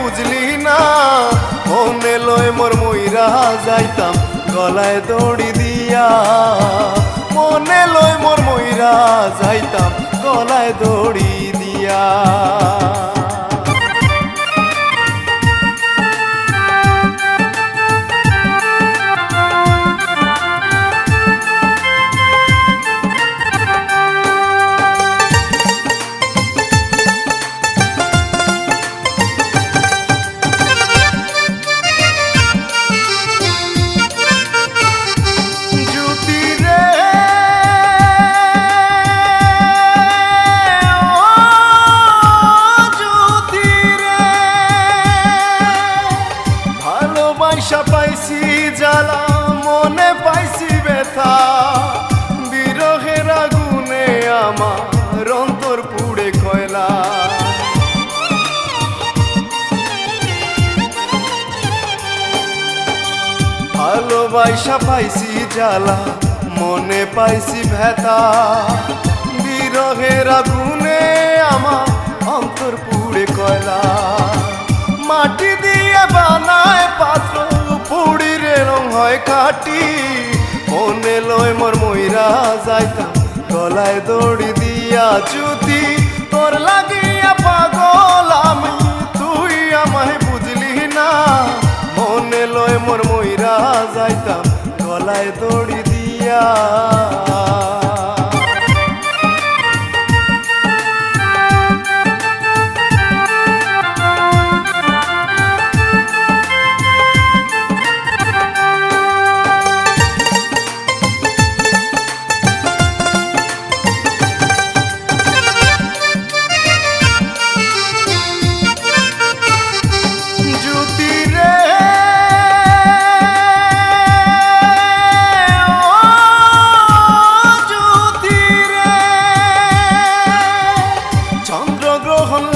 বুঝলি না মনে লয় মোর মইরা যাইতাম গলায় দড়ি দিয়া মনে লয় মোর মইরা যাইতাম গলায় দড়ি দিয়া পাইছি জ্বালা মনে পাইছি ব্যথা বিরহের আগুনে আমার অন্তর পুড়ে কয়লা ভালোবাসা পাইছি জ্বালা মনে পাইছি ব্যথা বিরহের আগুনে আমার অন্তর পুড়ে কয়লা মাটি দিয়ে বানায় পাত্র পুড়িরে রং হয় কাটি মনে লয় মোর মইরা যাইতাম গলায় দড়ি দিয়া জুতি তোর লাগিয়া পাগল আমি তুই আমায় বুঝলি না মনে লয় মোর মইরা যাইতাম গলায় দড়ি দিয়া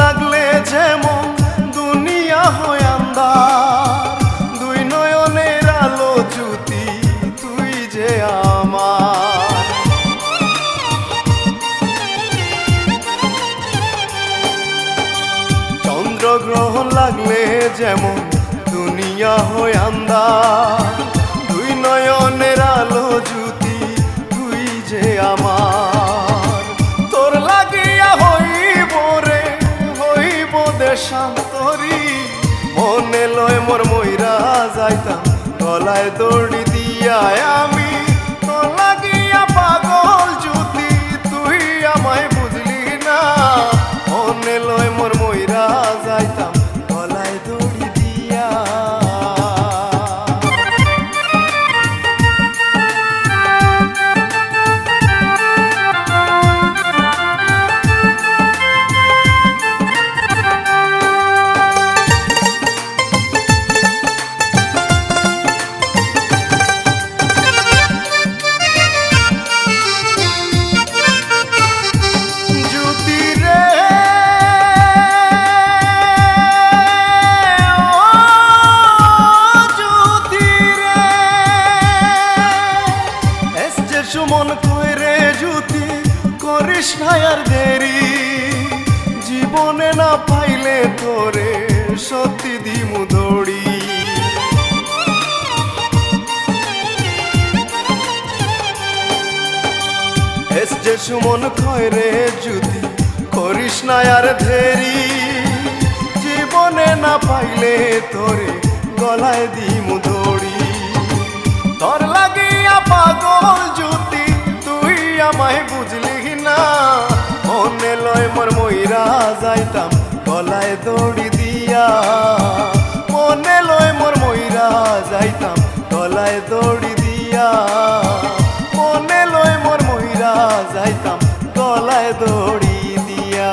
লাগলে যেমন দুনিয়া হয় আন্ধার দুই নয়নের আলো জ্যোতি তুই যে আমার চন্দ্রগ্রহণ লাগলে যেমন দুনিয়া হয় আন্ধার দুই নয়নের আলো জ্যোতি তুই যে আমার তোর লাগিয়া হইব রে শান্তরি মনে লয় মোর মইরা যাইতাম গলায় দড়ি দিয়া আমি তোর লাগিয়া পাগল জ্যোতি তুই আমায় বুঝলি না মনে লয় মোর মইরা যাইতাম গলায় দড়ি দিয়া সুমন কইরে জ্যোতি করিস না আর দেরি জীবনে না পাইলে তোরে সত্যি দিমু দড়ি এসে সুমন কইরে জ্যোতি করিস না আর দেরি জীবনে না পাইলে তোরে গলায় দিমু দড়ি তোর লাগিয়া পাগল জ্যোতি তুই আমায় বুঝলি না মনে লয় মোর মইরা যাইতাম গলায় দড়ি দিয়া মনে লয় মোর মইরা যাইতাম গলায় দড়ি দিয়া মনে লয় মোর মইরা যাইতাম গলায় দড়ি দিয়া।